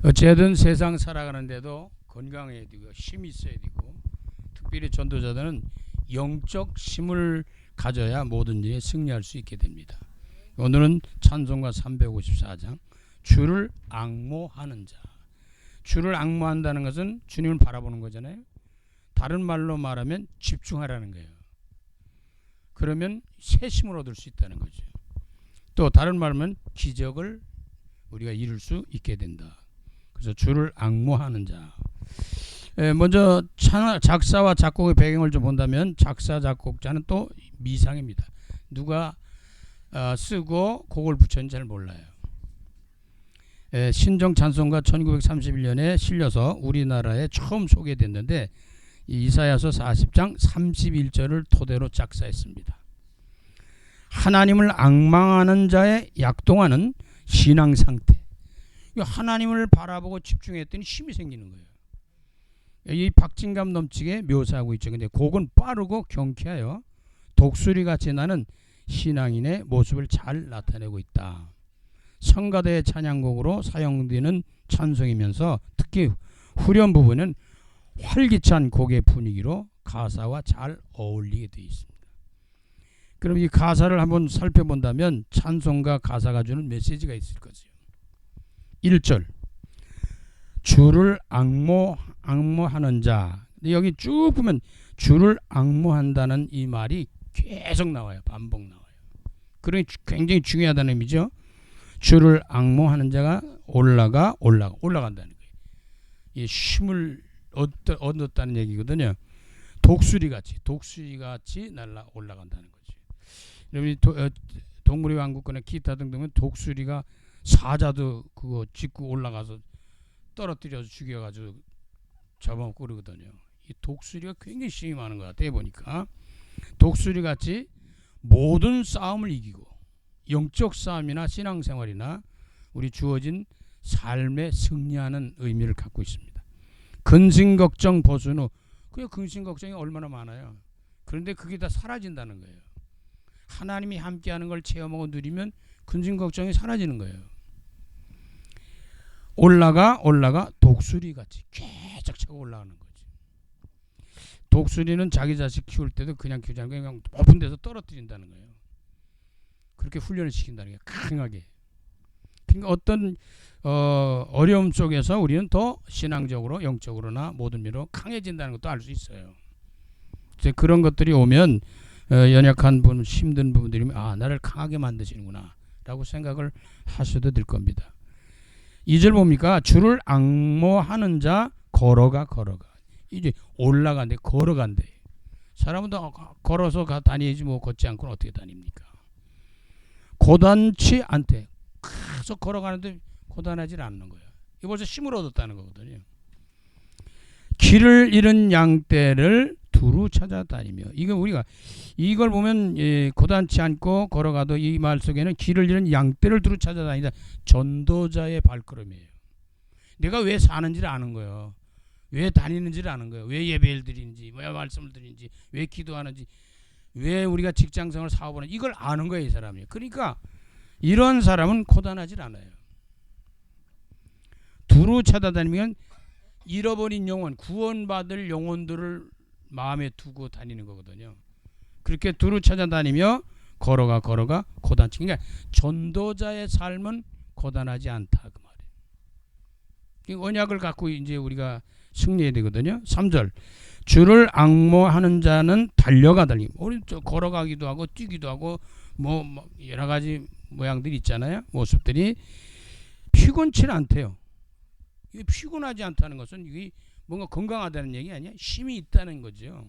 어쨌든 세상 살아가는데도 건강해야 되고 힘이 있어야 되고, 특별히 전도자들은 영적 힘을 가져야 모든 일에 승리할 수 있게 됩니다. 오늘은 찬송가 354장 주를 앙모하는 자. 주를 앙모한다는 것은 주님을 바라보는 거잖아요. 다른 말로 말하면 집중하라는 거예요. 그러면 새 힘을 얻을 수 있다는 거죠. 또 다른 말로 하면 기적을 우리가 이룰 수 있게 된다. 그래서 주를 앙모하는 자. 먼저 작사와 작곡의 배경을 좀 본다면 작사 작곡자는 또 미상입니다. 누가 쓰고 곡을 붙였는지 잘 몰라요. 신정 찬송가 1931년에 실려서 우리나라에 처음 소개됐는데 이사야서 40장 31절을 토대로 작사했습니다. 하나님을 앙망하는 자의 약동하는 신앙 상태. 하나님을 바라보고 집중했더니 힘이 생기는 거예요. 이 박진감 넘치게 묘사하고 있죠. 근데 곡은 빠르고 경쾌하여 독수리같이 나는 신앙인의 모습을 잘 나타내고 있다. 성가대의 찬양곡으로 사용되는 찬송이면서 특히 후렴 부분은 활기찬 곡의 분위기로 가사와 잘 어울리게 되어 있습니다. 그럼 이 가사를 한번 살펴본다면 찬송가 가사가 주는 메시지가 있을 거죠. 1절 주를 앙모하는 자. 여기 쭉 보면 주를 앙모한다는 이 말이 계속 나와요. 반복 나와요. 그러니 굉장히 중요하다는 의미죠. 주를 앙모하는 자가 올라간다는 거예요. 이 힘을 얻었다는 얘기거든요. 독수리같이 날아 올라간다는 거죠. 여러분이 동물의 왕국권의 기타 등등은 독수리가 사자도 그거 짚고 올라가서 떨어뜨려서 죽여가지고 잡아먹고 그러거든요. 이 독수리가 굉장히 힘이 많은 것 같아요. 보니까 독수리같이 모든 싸움을 이기고 영적 싸움이나 신앙생활이나 우리 주어진 삶에 승리하는 의미를 갖고 있습니다. 근심걱정 벗은 후, 그 근심걱정이 얼마나 많아요. 그런데 그게 다 사라진다는 거예요. 하나님이 함께하는 걸 체험하고 누리면 근심걱정이 사라지는 거예요. 올라가 독수리같이 쫙 차고 올라가는 거지. 독수리는 자기 자식 키울 때도 그냥 키우지 않고 그냥 높은 데서 떨어뜨린다는 거예요. 그렇게 훈련을 시킨다는 게 강하게. 그러니까 어떤 어려움 속에서 우리는 더 신앙적으로 영적으로나 모든 면으로 강해진다는 것도 알 수 있어요. 이제 그런 것들이 오면 연약한 분, 힘든 부분들이면 나를 강하게 만드시는구나 라고 생각을 하셔도 될 겁니다. 2절 봅니까? 주를 앙모하는 자 걸어가. 이제 올라간대, 걸어간대. 사람은 다 걸어서 다니지 뭐 걷지 않고는 어떻게 다닙니까? 고단치 않대. 계속 걸어가는데 고단하지 않는 거예요. 이거 벌써 힘을 얻었다는 거거든요. 길을 잃은 양떼를 두루 찾아다니며. 우리가 이걸 보면 고단치 않고 걸어가도 이 말 속에는 길을 잃은 양떼를 두루 찾아다니다. 전도자의 발걸음이에요. 내가 왜 사는지를 아는 거예요. 왜 다니는지를 아는 거예요. 왜 예배를 드리는지, 왜 말씀을 드리는지, 왜 기도하는지, 왜 우리가 직장생활 사업을 하는지 이걸 아는 거예요. 이 사람이. 그러니까 이런 사람은 고단하지 않아요. 두루 찾아다니면 잃어버린 영혼, 구원받을 영혼들을 마음에 두고 다니는 거거든요. 그렇게 두루 찾아다니며 걸어가 고단치. 그러니까 전도자의 삶은 고단하지 않다 그 말이에요. 언약을 갖고 이제 우리가 승리해야 되거든요. 3절 주를 앙모하는 자는 달려가. 우리 걸어가기도 하고 뛰기도 하고 뭐 여러 가지 모양들이 있잖아요. 모습들이 피곤치는 않대요. 이게 피곤하지 않다는 것은 이게 뭔가 건강하다는 얘기 아니야? 힘이 있다는 거죠.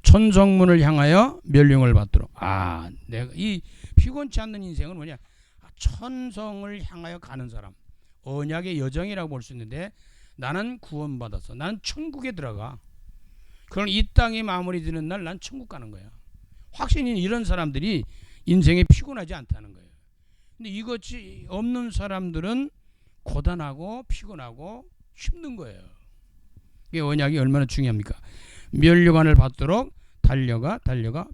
천성문을 향하여 멸령을 받도록. 내가 이 피곤치 않는 인생은 뭐냐? 천성을 향하여 가는 사람. 언약의 여정이라고 볼 수 있는데 나는 구원받아서 난 천국에 들어가. 그럼 이 땅이 마무리되는 날 난 천국 가는 거야. 확신이 이런 사람들이 인생에 피곤하지 않다는 거예요. 근데 이것이 없는 사람들은 고단하고 피곤하고 힘든 거예요. 이게 언약이 얼마나 중요합니까? 멸류관을 받도록 달려가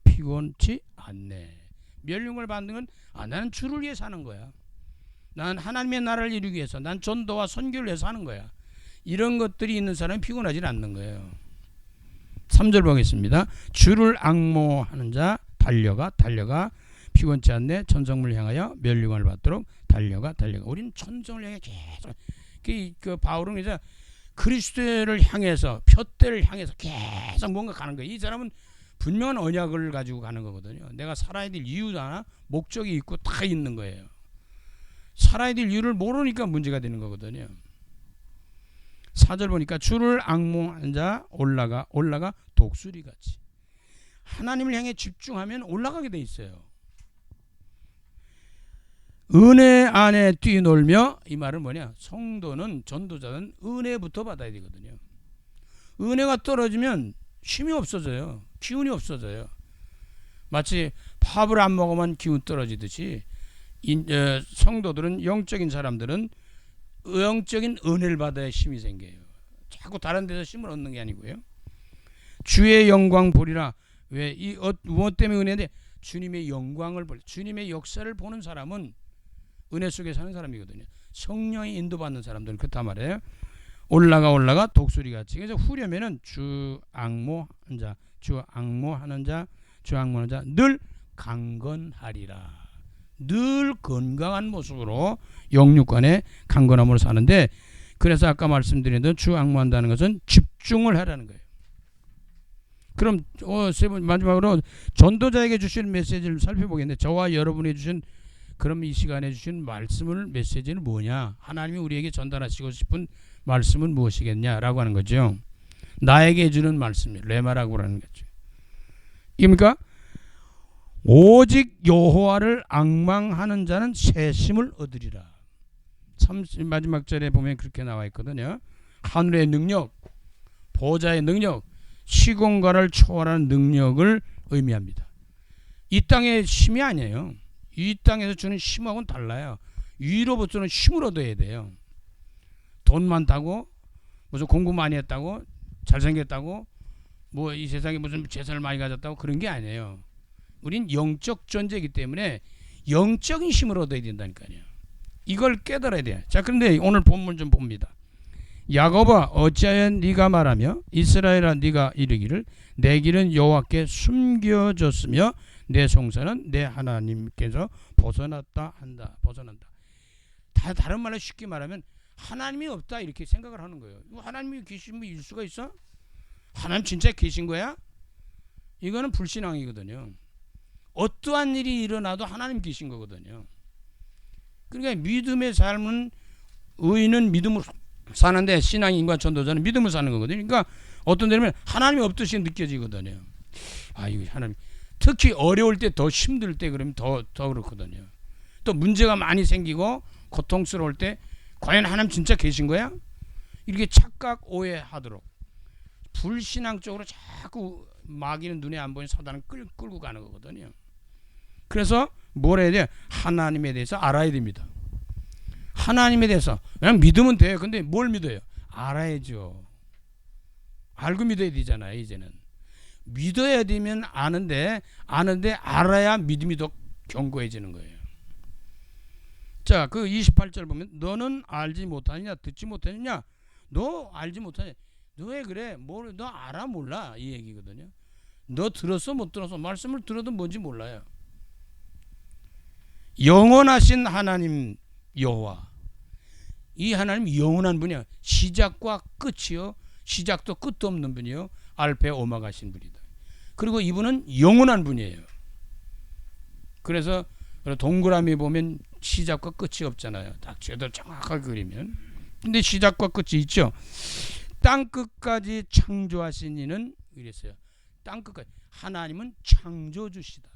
피곤치 않네. 멸류관을 받는 건 나는 주를 위해 사는 거야. 난 하나님의 나라를 이루기 위해서, 난 전도와 선교를 위해서 하는 거야. 이런 것들이 있는 사람은 피곤하지 않는 거예요. 3절 보겠습니다. 주를 앙모하는 자 달려가 피곤치 않네. 천성을 향하여 멸류관을 받도록 달려가. 우리는 천성을 향해 계속 그 바울은 이제 그리스도를 향해서, 표대를 향해서 계속 뭔가 가는 거예요. 이 사람은 분명한 언약을 가지고 가는 거거든요. 내가 살아야 될 이유나 목적이 있고 다 있는 거예요. 살아야 될 이유를 모르니까 문제가 되는 거거든요. 4절 보니까 주를 앙모하는 자 올라가 독수리같이. 하나님을 향해 집중하면 올라가게 돼 있어요. 은혜 안에 뛰놀며, 이 말은 뭐냐? 성도는, 전도자는 은혜부터 받아야 되거든요. 은혜가 떨어지면 힘이 없어져요. 기운이 없어져요. 마치 밥을 안 먹으면 기운 떨어지듯이 성도들은, 영적인 사람들은 영적인 은혜를 받아야 힘이 생겨요. 자꾸 다른 데서 힘을 얻는 게 아니고요. 주의 영광 보리라. 왜? 무엇 때문에 은혜인데? 주님의 영광을 볼, 주님의 역사를 보는 사람은 은혜 속에 사는 사람이거든요. 성령이 인도받는 사람들은 그렇단 말이에요. 올라가 독수리같이. 그래서 후렴에는 주 앙모하는 자 늘 강건하리라. 늘 건강한 모습으로 영육간에 강건함으로 사는데, 그래서 아까 말씀드린 대로 주 앙모한다는 것은 집중을 하라는 거예요. 그럼 마지막으로 전도자에게 주신 메시지를 살펴보겠는데, 저와 여러분이 주신, 그럼 이 시간에 주신 메시지는 뭐냐? 하나님이 우리에게 전달하시고 싶은 말씀은 무엇이겠냐라고 하는 거죠. 나에게 주는 말씀이 레마라고 하는 거죠. 입니까? 오직 여호와를 앙망하는 자는 새 힘을 얻으리라. 마지막 절에 보면 그렇게 나와 있거든요. 하늘의 능력, 보좌의 능력, 시공간을 초월하는 능력을 의미합니다. 이 땅의 힘이 아니에요. 이 땅에서 주는 힘하고는 달라요. 위로부터는 힘을 얻어야 돼요. 돈 많다고, 무슨 공부 많이 했다고, 잘생겼다고, 뭐 이 세상에 무슨 재산을 많이 가졌다고 그런 게 아니에요. 우린 영적 존재이기 때문에 영적인 힘을 얻어야 된다니까요. 이걸 깨달아야 돼요. 자, 그런데 오늘 본문 좀 봅니다. 야곱아, 어찌하여 네가 말하며 이스라엘아 네가 이르기를 내 길은 여호와께 숨겨졌으며 내 송사는 내 하나님께서 벗어난다. 다른 말로 쉽게 말하면 하나님이 없다 이렇게 생각을 하는 거예요. 하나님이 계시면 수가 있어? 하나님 진짜 계신 거야? 이거는 불신앙이거든요. 어떠한 일이 일어나도 하나님 계신 거거든요. 그러니까 믿음의 삶은, 의인은 믿음으로 사는데 신앙인과 전도자는 믿음을 사는 거거든요. 그러니까 어떤 데는 하나님이 없듯이 느껴지거든요. 이거 하나님, 특히 어려울 때, 더 힘들 때 그러면 더 그렇거든요. 또 문제가 많이 생기고 고통스러울 때 과연 하나님 진짜 계신 거야? 이렇게 착각 오해하도록 불신앙적으로 자꾸 마귀는 눈에 안 보이는 사단을 끌고 가는 거거든요. 그래서 뭘 해야 돼요? 하나님에 대해서 알아야 됩니다. 하나님에 대해서 그냥 믿으면 돼요. 근데 뭘 믿어요? 알아야죠. 알고 믿어야 되잖아요. 이제는 믿어야 되면 아는데 알아야 믿음이 더 견고해지는 거예요. 자, 그 28절 보면 너는 알지 못하느냐, 듣지 못하느냐, 너 알지 못하냐, 너 왜 그래? 너 알아 몰라? 이 얘기거든요. 너 들었어 못 들었어? 말씀을 들어도 뭔지 몰라요. 영원하신 하나님 여호와, 이 하나님 영원한 분이야. 시작과 끝이요, 시작도 끝도 없는 분이요, 알파 오메가신 분이다. 그리고 이분은 영원한 분이에요. 그래서 동그라미 보면 시작과 끝이 없잖아요. 딱 제대로 정확하게 그리면. 근데 시작과 끝이 있죠. 땅 끝까지 창조하신 이는 이랬어요. 땅 끝까지. 하나님은 창조주시다.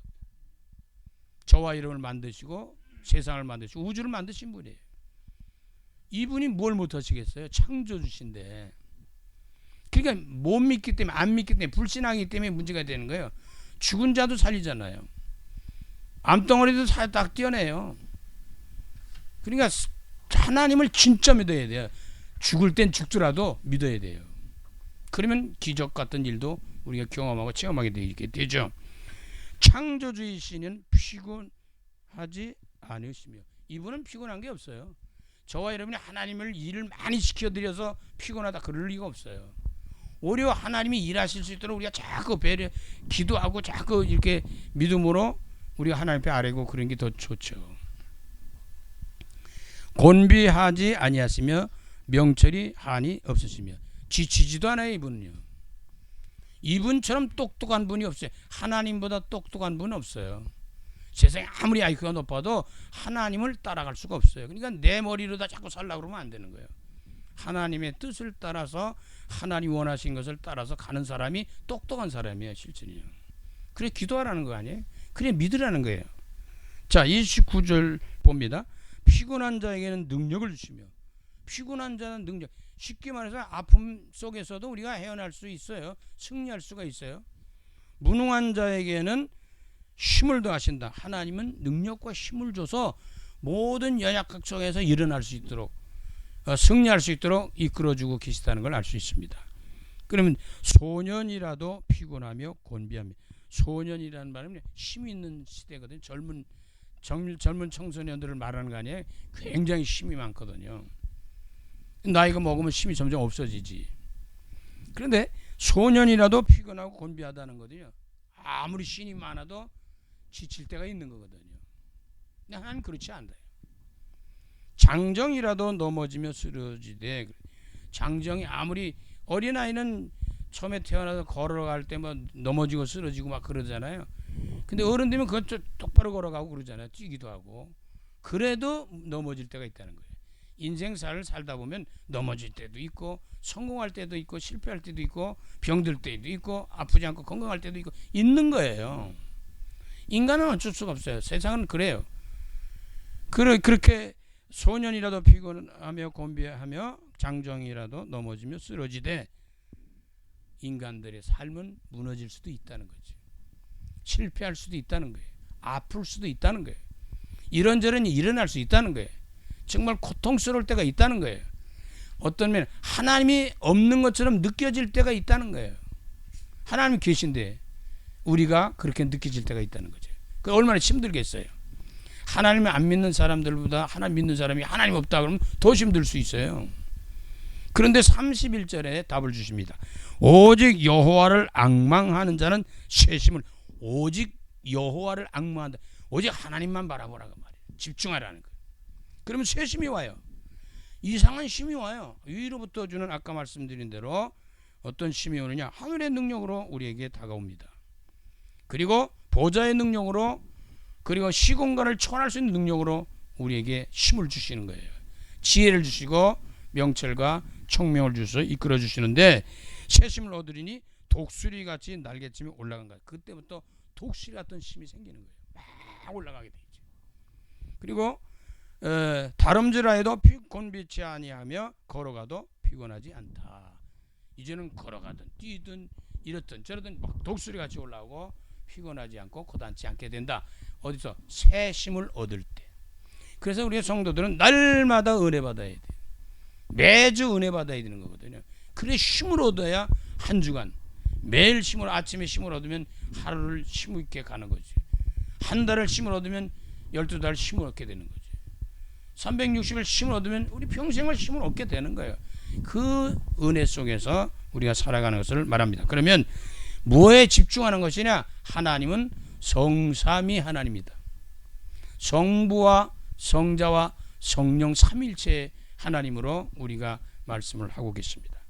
저와 여러분을 만드시고 세상을 만드시고 우주를 만드신 분이에요. 이분이 뭘 못하시겠어요? 창조주신데. 그러니까 못 믿기 때문에, 안 믿기 때문에, 불신앙이기 때문에 문제가 되는 거예요. 죽은 자도 살리잖아요. 암덩어리도 딱 떼어내요. 그러니까 하나님을 진짜 믿어야 돼요. 죽을 땐 죽더라도 믿어야 돼요. 그러면 기적 같은 일도 우리가 경험하고 체험하게 되죠. 창조주이시는 피곤하지 않으시며, 이분은 피곤한 게 없어요. 저와 여러분이 하나님을 일을 많이 시켜드려서 피곤하다 그럴 리가 없어요. 오히려 하나님이 일하실 수 있도록 우리가 자꾸 배려 기도하고 자꾸 이렇게 믿음으로 우리가 하나님 앞에 아뢰고 그런 게 더 좋죠. 곤비하지 아니하시며 명철이 한이 없으시며 지치지도 않아요. 이분은요. 이분처럼 똑똑한 분이 없어요. 하나님보다 똑똑한 분은 없어요. 세상에 아무리 IQ가 높아도 하나님을 따라갈 수가 없어요. 그러니까 내 머리로 다 자꾸 살려고 그러면 안 되는 거예요. 하나님의 뜻을 따라서 하나님 원하신 것을 따라서 가는 사람이 똑똑한 사람이에요. 실천이요. 그래 기도하라는 거 아니에요. 그래 믿으라는 거예요. 자 29절 봅니다. 피곤한 자에게는 능력을 주시며 피곤한 자는 능력 쉽게 말해서 아픔 속에서도 우리가 헤어날 수 있어요. 승리할 수가 있어요. 무능한 자에게는 힘을 더하신다. 하나님은 능력과 힘을 줘서 모든 연약각 속에서 일어날 수 있도록 승리할 수 있도록 이끌어주고 계시다는 걸 알 수 있습니다. 그러면 소년이라도 피곤하며 곤비하며 소년이라는 말은 힘이 있는 시대거든요. 젊은 청소년들을 말하는 거 아니에요. 굉장히 힘이 많거든요. 나이가 먹으면 힘이 점점 없어지지. 그런데 소년이라도 피곤하고 곤비하다는 거거든요. 아무리 신이 많아도 지칠 때가 있는 거거든요. 근데 하나님 그렇지 않아요. 장정이라도 넘어지며 쓰러지되 장정이 아무리 어린아이는 처음에 태어나서 걸어갈 때 뭐 넘어지고 쓰러지고 막 그러잖아요. 근데 어른 되면 그것 똑바로 걸어가고 그러잖아요. 뛰기도 하고. 그래도 넘어질 때가 있다는 거예요. 인생사를 살다 보면 넘어질 때도 있고 성공할 때도 있고 실패할 때도 있고 병들 때도 있고 아프지 않고 건강할 때도 있고 있는 거예요. 인간은 어쩔 수가 없어요. 세상은 그래요. 그렇게 소년이라도 피곤하며 곤비하며 장정이라도 넘어지며 쓰러지되 인간들의 삶은 무너질 수도 있다는 거죠. 실패할 수도 있다는 거예요. 아플 수도 있다는 거예요. 이런저런 일어날 수 있다는 거예요. 정말 고통스러울 때가 있다는 거예요. 어떤 면 하나님이 없는 것처럼 느껴질 때가 있다는 거예요. 하나님이 계신데 우리가 그렇게 느껴질 때가 있다는 거죠. 그 얼마나 힘들겠어요. 하나님을 안 믿는 사람들보다 하나님 믿는 사람이 하나님 없다 그러면 더 힘들 수 있어요. 그런데 31절에 답을 주십니다. 오직 여호와를 앙망하는 자는 쇠심을 오직 여호와를 앙망한다. 오직 하나님만 바라보라고 말이에요. 집중하라는 거예요. 그러면 쇠심이 와요. 이상한 힘이 와요. 위로부터 주는 아까 말씀드린 대로 어떤 힘이 오느냐 하늘의 능력으로 우리에게 다가옵니다. 그리고 보좌의 능력으로 그리고 시공간을 초월할 수 있는 능력으로 우리에게 힘을 주시는 거예요. 지혜를 주시고 명철과 총명을 주셔서 이끌어 주시는데 새 힘을 얻으리니 독수리같이 날개쯤에 올라간 거예요. 그때부터 독수리 같은 힘이 생기는 거예요. 막 올라가게 되죠. 그리고 다름질하여도 곤비치 아니하며 걸어가도 피곤하지 않다. 이제는 걸어가든 뛰든 이렇든 저러든 막 독수리같이 올라오고 피곤하지 않고 고단치 않게 된다. 어디서? 새 힘을 얻을 때. 그래서 우리 성도들은 날마다 은혜 받아야 돼. 매주 은혜 받아야 되는 거거든요. 그래 힘을 얻어야 한 주간 매일 힘을 아침에 힘을 얻으면 하루를 힘 있게 가는 거지. 한 달을 힘을 얻으면 12달 힘을 얻게 되는 거지. 360일 힘을 얻으면 우리 평생을 힘을 얻게 되는 거예요. 그 은혜 속에서 우리가 살아가는 것을 말합니다. 그러면 뭐에 집중하는 것이냐? 하나님은 성삼위 하나님이다. 성부와 성자와 성령 삼일체 하나님으로 우리가 말씀을 하고 계십니다.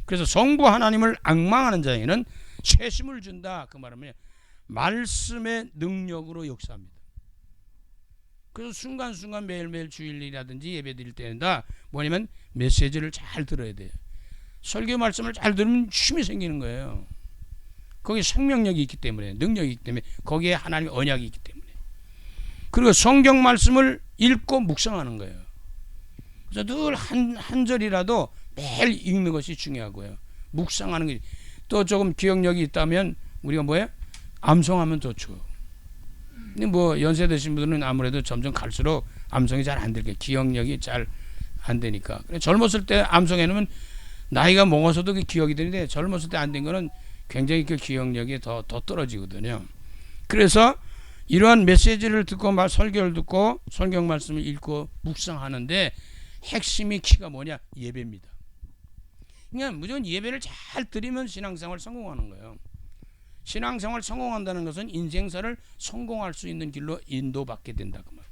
그래서 성부 하나님을 앙망하는 자에게는 쇠심을 준다. 그 말은 말씀의 능력으로 역사합니다. 그래서 순간순간 매일매일 주일이라든지 예배 드릴 때는 다 뭐냐면 메시지를 잘 들어야 돼요. 설교 말씀을 잘 들으면 힘이 생기는 거예요. 거기에 생명력이 있기 때문에 능력이 있기 때문에 거기에 하나님의 언약이 있기 때문에 그리고 성경 말씀을 읽고 묵상하는 거예요. 그래서 늘 한 절이라도 매일 읽는 것이 중요하고요. 묵상하는 게 또 조금 기억력이 있다면 우리가 뭐예요? 암송하면 좋죠. 근데 뭐 연세 드신 분들은 아무래도 점점 갈수록 암송이 잘 안 되게 기억력이 잘 안 되니까. 젊었을 때 암송해 놓으면 나이가 먹어서도 그 기억이 되는데 젊었을 때 안 된 거는 굉장히 그 기억력이 더 떨어지거든요. 그래서 이러한 메시지를 듣고 설교를 듣고 성경 말씀을 읽고 묵상하는데 핵심이 키가 뭐냐? 예배입니다. 그러니까 무조건 예배를 잘 드리면 신앙생활 성공하는 거예요. 신앙생활 성공한다는 것은 인생사를 성공할 수 있는 길로 인도받게 된다 그 말.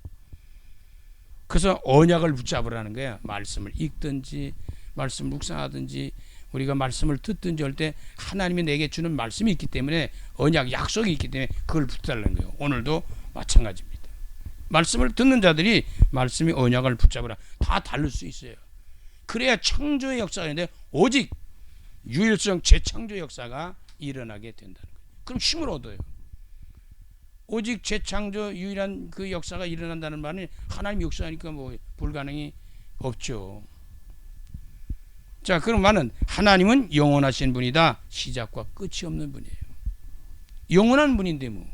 그래서 언약을 붙잡으라는 거야. 말씀을 읽든지 말씀 묵상하든지 우리가 말씀을 듣든지 할 때 하나님이 내게 주는 말씀이 있기 때문에 언약 약속이 있기 때문에 그걸 붙잡는 거예요. 오늘도 마찬가지입니다. 말씀을 듣는 자들이 말씀이 언약을 붙잡으라. 다 다를 수 있어요. 그래야 창조의 역사가 있는데 오직 유일성 재창조 역사가 일어나게 된다는 거예요. 그럼 힘을 얻어요. 오직 재창조 유일한 그 역사가 일어난다는 말은 하나님 역사니까 뭐 불가능이 없죠. 자, 그럼 말은 하나님은 영원하신 분이다. 시작과 끝이 없는 분이에요. 영원한 분인데 뭐.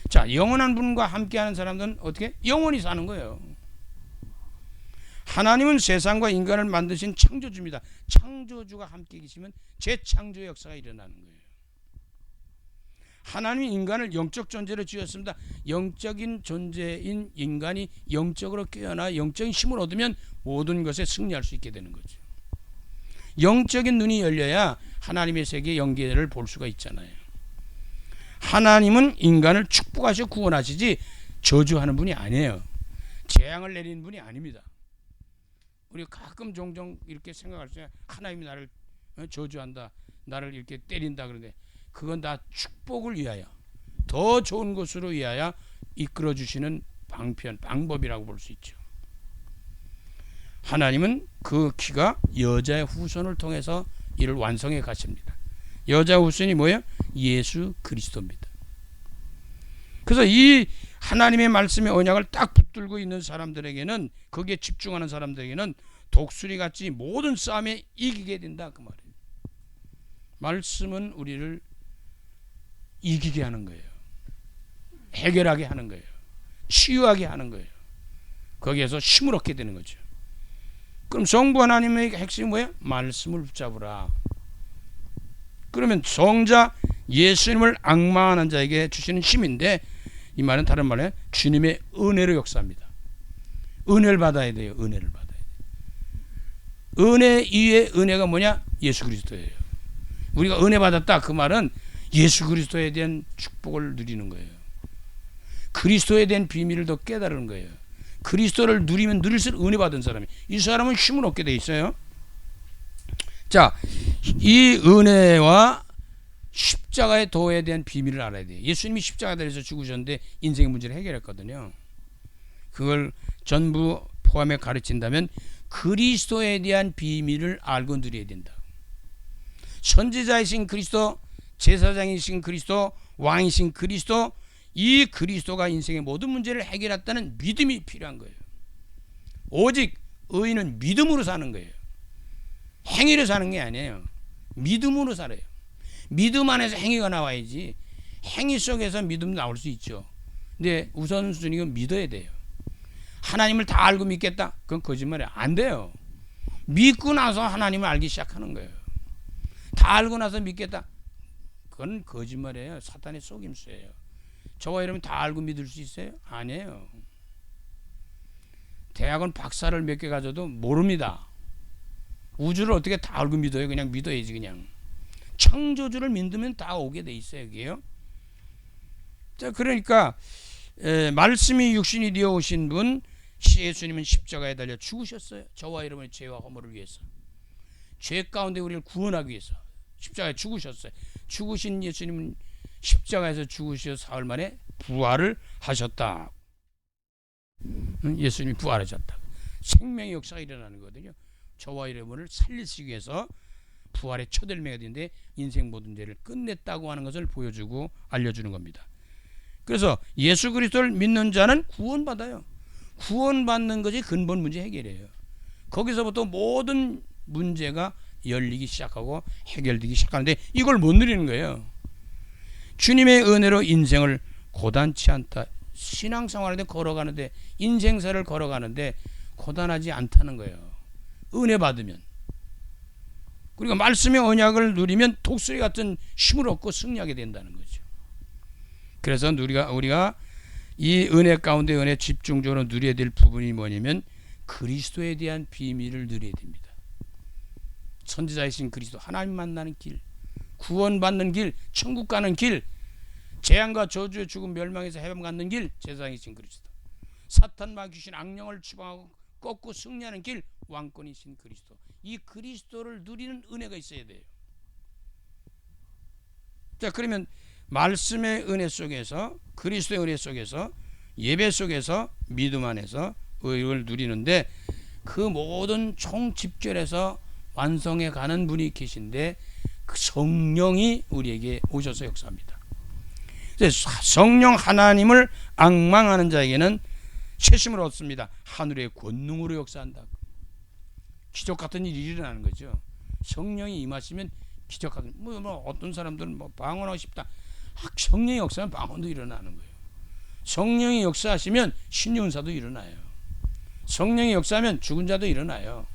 자, 영원한 분과 함께하는 사람들은 어떻게? 영원히 사는 거예요. 하나님은 세상과 인간을 만드신 창조주입니다. 창조주가 함께 계시면 재창조 역사가 일어나는 거예요. 하나님이 인간을 영적 존재로 지었습니다. 영적인 존재인 인간이 영적으로 깨어나 영적인 힘을 얻으면 모든 것에 승리할 수 있게 되는 거죠. 영적인 눈이 열려야 하나님의 세계 영계를 볼 수가 있잖아요. 하나님은 인간을 축복하시고 구원하시지 저주하는 분이 아니에요. 재앙을 내리는 분이 아닙니다. 우리가 가끔 종종 이렇게 생각할 때 하나님이 나를 저주한다, 나를 이렇게 때린다 그러는데 그건 다 축복을 위하여 더 좋은 것으로 위하여 이끌어 주시는 방법이라고 볼 수 있죠. 하나님은 그 키가 여자의 후손을 통해서 이를 완성해 가십니다. 여자 후손이 뭐예요? 예수 그리스도입니다. 그래서 이 하나님의 말씀의 언약을 딱 붙들고 있는 사람들에게는, 거기에 집중하는 사람들에게는 독수리같이 모든 싸움에 이기게 된다 그 말이에요. 말씀은 우리를 이기게 하는 거예요. 해결하게 하는 거예요. 치유하게 하는 거예요. 거기에서 힘을 얻게 되는 거죠. 그럼 성부 하나님의 핵심이 뭐예요? 말씀을 붙잡으라. 그러면 성자 예수님을 앙망하는 자에게 주시는 힘인데, 이 말은 다른 말에 주님의 은혜로 역사합니다. 은혜를 받아야 돼요. 은혜를 받아야 돼요. 은혜 이외의 은혜가 뭐냐? 예수 그리스도예요. 우리가 은혜 받았다 그 말은 예수 그리스도에 대한 축복을 누리는 거예요. 그리스도에 대한 비밀을 더 깨달은 거예요. 그리스도를 누리면 누릴수록 은혜 받은 사람이, 이 사람은 힘을 얻게 돼 있어요. 자, 이 은혜와 십자가의 도에 대한 비밀을 알아야 돼요. 예수님이 십자가에 달려서 죽으셨는데 인생의 문제를 해결했거든요. 그걸 전부 포함해 가르친다면 그리스도에 대한 비밀을 알고 누려야 된다. 선지자이신 그리스도, 제사장이신 그리스도, 왕이신 그리스도, 이 그리스도가 인생의 모든 문제를 해결했다는 믿음이 필요한 거예요. 오직 의인은 믿음으로 사는 거예요. 행위로 사는 게 아니에요. 믿음으로 살아요. 믿음 안에서 행위가 나와야지. 행위 속에서 믿음 나올 수 있죠. 근데 우선순위가 믿어야 돼요. 하나님을 다 알고 믿겠다? 그건 거짓말이에요. 안 돼요. 믿고 나서 하나님을 알기 시작하는 거예요. 다 알고 나서 믿겠다? 그건 거짓말이에요. 사탄의 속임수예요. 저와 여러분 다 알고 믿을 수 있어요? 아니에요. 대학원 박사를 몇 개 가져도 모릅니다. 우주를 어떻게 다 알고 믿어요? 그냥 믿어야지. 그냥 창조주를 믿으면 다 오게 돼 있어요. 여기요. 자, 그러니까 말씀이 육신이 되어 오신 분 예수님은 십자가에 달려 죽으셨어요. 저와 여러분의 죄와 허물을 위해서, 죄 가운데 우리를 구원하기 위해서 십자가에 죽으셨어요. 죽으신 예수님은 십자가에서 죽으셔서 사흘 만에 부활을 하셨다. 예수님이 부활하셨다. 생명의 역사가 일어나는 거거든요. 저와 여러분을 살리시기 위해서 부활의 첫 열매가 되는데 인생 모든 죄를 끝냈다고 하는 것을 보여주고 알려주는 겁니다. 그래서 예수 그리스도를 믿는 자는 구원받아요. 구원받는 것이 근본 문제 해결이에요. 거기서부터 모든 문제가 열리기 시작하고 해결되기 시작하는데 이걸 못 누리는 거예요. 주님의 은혜로 인생을 고단치 않다. 신앙생활에 걸어가는데, 인생사를 걸어가는데 고단하지 않다는 거예요. 은혜 받으면. 그리고 말씀의 언약을 누리면 독수리 같은 힘을 얻고 승리하게 된다는 거죠. 그래서 우리가 이 은혜 가운데 은혜 집중적으로 누려야 될 부분이 뭐냐면 그리스도에 대한 비밀을 누려야 됩니다. 선지자이신 그리스도, 하나님 만나는 길, 구원받는 길, 천국 가는 길, 재앙과 저주의 죽음 멸망에서 해방 갖는 길, 제사장이신 그리스도, 사탄 마귀신 악령을 추방하고 꺾고 승리하는 길, 왕권이신 그리스도. 이 그리스도를 누리는 은혜가 있어야 돼요. 자, 그러면 말씀의 은혜 속에서, 그리스도의 은혜 속에서, 예배 속에서, 믿음 안에서 의를 누리는데 그 모든 총집결해서 완성해 가는 분이 계신데 그 성령이 우리에게 오셔서 역사합니다. 성령 하나님을 앙망하는 자에게는 세심을 얻습니다. 하늘의 권능으로 역사한다. 기적 같은 일이 일어나는 거죠. 성령이 임하시면 기적 같은, 어떤 사람들은 방언하고 싶다. 성령의 역사는 방언도 일어나는 거예요. 성령이 역사하시면 신유은사도 일어나요. 성령이 역사하면 죽은 자도 일어나요.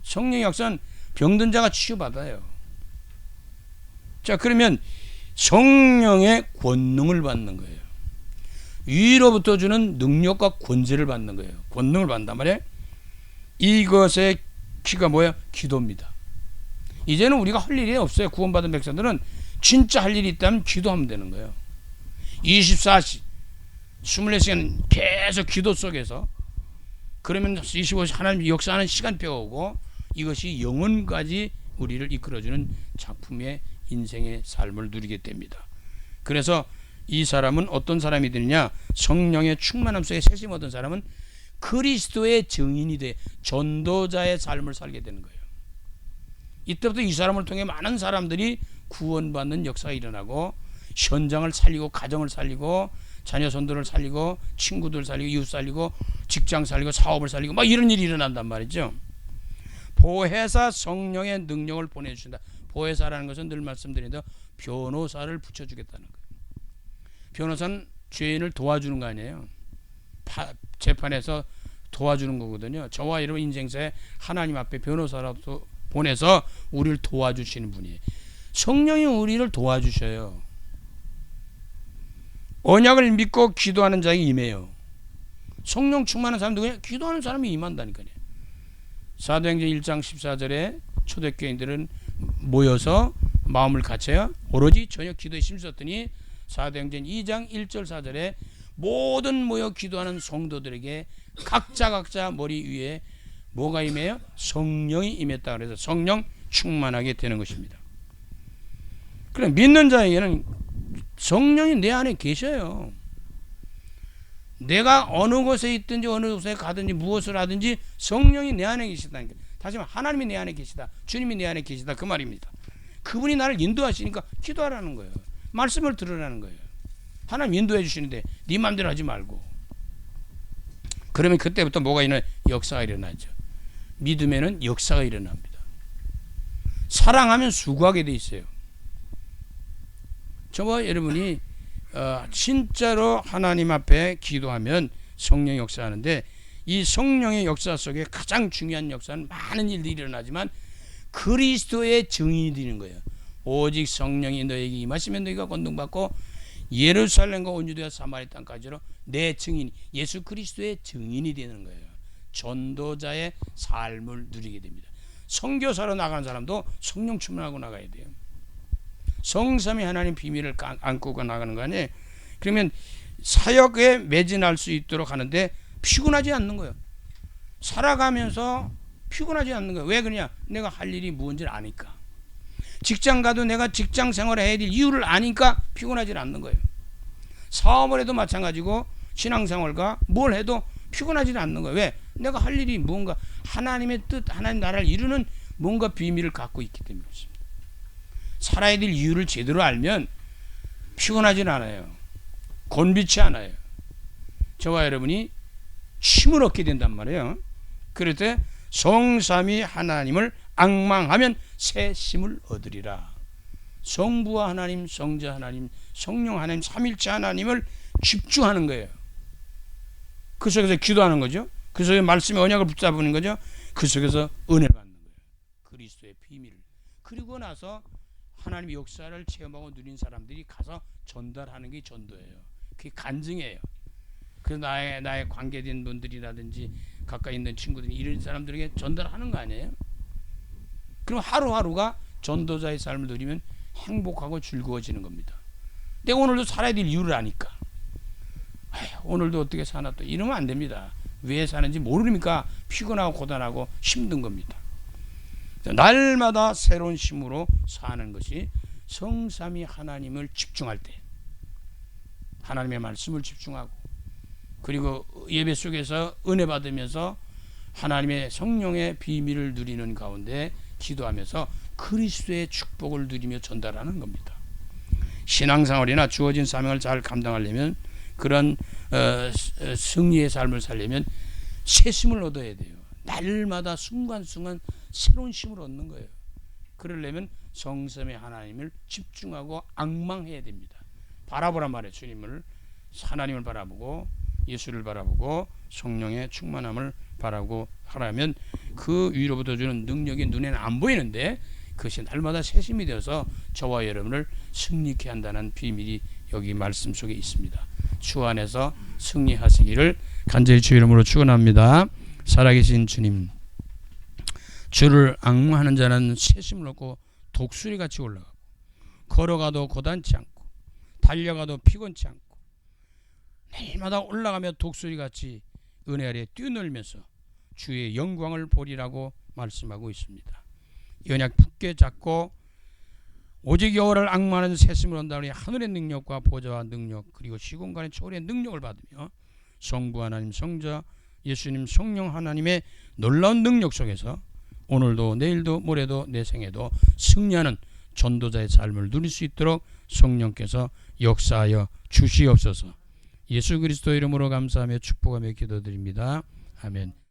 성령의 역사는 병든 자가 치유받아요. 자, 그러면 성령의 권능을 받는 거예요. 위로부터 주는 능력과 권세를 받는 거예요. 권능을 받는단 말이에요. 이것의 키가 뭐야? 기도입니다. 이제는 우리가 할 일이 없어요. 구원받은 백성들은 진짜 할 일이 있다면 기도하면 되는 거예요. 24시 24시간 계속 기도 속에서, 그러면 25시 하나님 역사하는 시간표가 오고 이것이 영혼까지 우리를 이끌어주는 작품의 인생의 삶을 누리게 됩니다. 그래서 이 사람은 어떤 사람이 되느냐? 성령의 충만함 속에 세심 얻은 사람은 그리스도의 증인이 돼 전도자의 삶을 살게 되는 거예요. 이때부터 이 사람을 통해 많은 사람들이 구원받는 역사가 일어나고 현장을 살리고 가정을 살리고 자녀 손들을 살리고 친구들 살리고 이웃 살리고 직장 살리고 사업을 살리고 막 이런 일이 일어난단 말이죠. 보혜사 성령의 능력을 보내주신다. 보혜사라는 것은 늘 말씀드린다. 변호사를 붙여주겠다는 거예요. 변호사는 죄인을 도와주는 거 아니에요. 재판에서 도와주는 거거든요. 저와 여러분 인생사에 하나님 앞에 변호사라도 보내서 우리를 도와주시는 분이에요. 성령이 우리를 도와주셔요. 언약을 믿고 기도하는 자에게 임해요. 성령 충만한 사람 누구냐? 기도하는 사람이 임한다니까요. 사도행전 1장 14절에 초대교인들은 모여서 마음을 갖춰야 오로지 저녁 기도에 힘썼더니 사도행전 2장 1절 4절에 모든 모여 기도하는 성도들에게 각자 머리 위에 뭐가 임해요? 성령이 임했다. 그래서 성령 충만하게 되는 것입니다. 그럼 믿는 자에게는 성령이 내 안에 계셔요. 내가 어느 곳에 있든지 어느 곳에 가든지 무엇을 하든지 성령이 내 안에 계시다니까. 다시 말해 하나님이 내 안에 계시다. 주님이 내 안에 계시다. 그 말입니다. 그분이 나를 인도하시니까 기도하라는 거예요. 말씀을 들으라는 거예요. 하나님 인도해 주시는데 네 맘대로 하지 말고. 그러면 그때부터 뭐가 일어나요? 역사가 일어나죠. 믿음에는 역사가 일어납니다. 사랑하면 수고하게 돼 있어요. 저와 여러분이 진짜로 하나님 앞에 기도하면 성령이 역사하는데 이 성령의 역사 속에 가장 중요한 역사는 많은 일들이 일어나지만 그리스도의 증인이 되는 거예요. 오직 성령이 너에게 임하시면 너희가 권능받고 예루살렘과 온 유대와 사마리 땅까지로 내 증인, 예수 그리스도의 증인이 되는 거예요. 전도자의 삶을 누리게 됩니다. 선교사로 나가는 사람도 성령 충만하고 나가야 돼요. 성삼위 하나님 비밀을 안고 나가는 거 아니에요. 그러면 사역에 매진할 수 있도록 하는데 피곤하지 않는 거예요. 살아가면서 피곤하지 않는 거예요. 왜 그러냐? 내가 할 일이 무엇인지를 아니까. 직장 가도 내가 직장 생활을 해야 될 이유를 아니까 피곤하지 않는 거예요. 사업을 해도 마찬가지고 신앙생활과 뭘 해도 피곤하지 않는 거예요. 왜? 내가 할 일이 뭔가 하나님의 뜻, 하나님 나라를 이루는 뭔가 비밀을 갖고 있기 때문에 그렇습니다. 살아야 될 이유를 제대로 알면 피곤하진 않아요. 곤비치 않아요. 저와 여러분이 힘을 얻게 된단 말이에요. 그럴 때 성삼위 하나님을 앙망하면 새 힘을 얻으리라. 성부와 하나님, 성자 하나님, 성령 하나님, 삼일체 하나님을 집중하는 거예요. 그 속에서 기도하는 거죠. 그 속에 말씀의 언약을 붙잡는 거죠. 그 속에서 은혜를 받는 거예요. 그리스도의 비밀을. 그리고 나서 하나님의 역사를 체험하고 누린 사람들이 가서 전달하는 게 전도예요. 그게 간증이에요. 그래서 나의 관계된 분들이라든지 가까이 있는 친구들이 이런 사람들에게 전달하는 거 아니에요? 그럼 하루하루가 전도자의 삶을 누리면 행복하고 즐거워지는 겁니다. 내가 오늘도 살아야 될 이유를 아니까. 오늘도 어떻게 사나 또 이러면 안 됩니다. 왜 사는지 모르니까 피곤하고 고단하고 힘든 겁니다. 날마다 새로운 힘으로 사는 것이 성삼위 하나님을 집중할 때, 하나님의 말씀을 집중하고, 그리고 예배 속에서 은혜 받으면서 하나님의 성령의 비밀을 누리는 가운데 기도하면서 그리스도의 축복을 누리며 전달하는 겁니다. 신앙생활이나 주어진 사명을 잘 감당하려면, 그런 승리의 삶을 살려면 새 힘을 얻어야 돼요. 날마다 순간순간 새로운 힘을 얻는 거예요. 그러려면 성삼위 하나님을 집중하고 앙망해야 됩니다. 바라보란 말이에요. 주님을, 하나님을 바라보고 예수를 바라보고 성령의 충만함을 바라보고 하라면 그 위로부터 주는 능력이 눈에는 안 보이는데 그것이 날마다 새 힘이 되어서 저와 여러분을 승리케 한다는 비밀이 여기 말씀 속에 있습니다. 주 안에서 승리하시기를 간절히 주 이름으로 축원합니다. 살아계신 주님, 주를 앙망하는 자는 새 힘을 얻고 독수리같이 올라가고, 걸어가도 고단치 않고 달려가도 피곤치 않고 날마다 올라가며 독수리같이 은혜 아래 뛰어놀면서 주의 영광을 보리라고 말씀하고 있습니다. 연약 굳게 잡고 오직 여호와를 앙망하는 새 힘을 얻는다니 하늘의 능력과 보좌와 능력, 그리고 시공간의 초월의 능력을 받으며 성부 하나님, 성자 예수님, 성령 하나님의 놀라운 능력 속에서 오늘도 내일도 모레도 내 생에도 승리하는 전도자의 삶을 누릴 수 있도록 성령께서 역사하여 주시옵소서. 예수 그리스도 이름으로 감사하며 축복하며 기도드립니다. 아멘.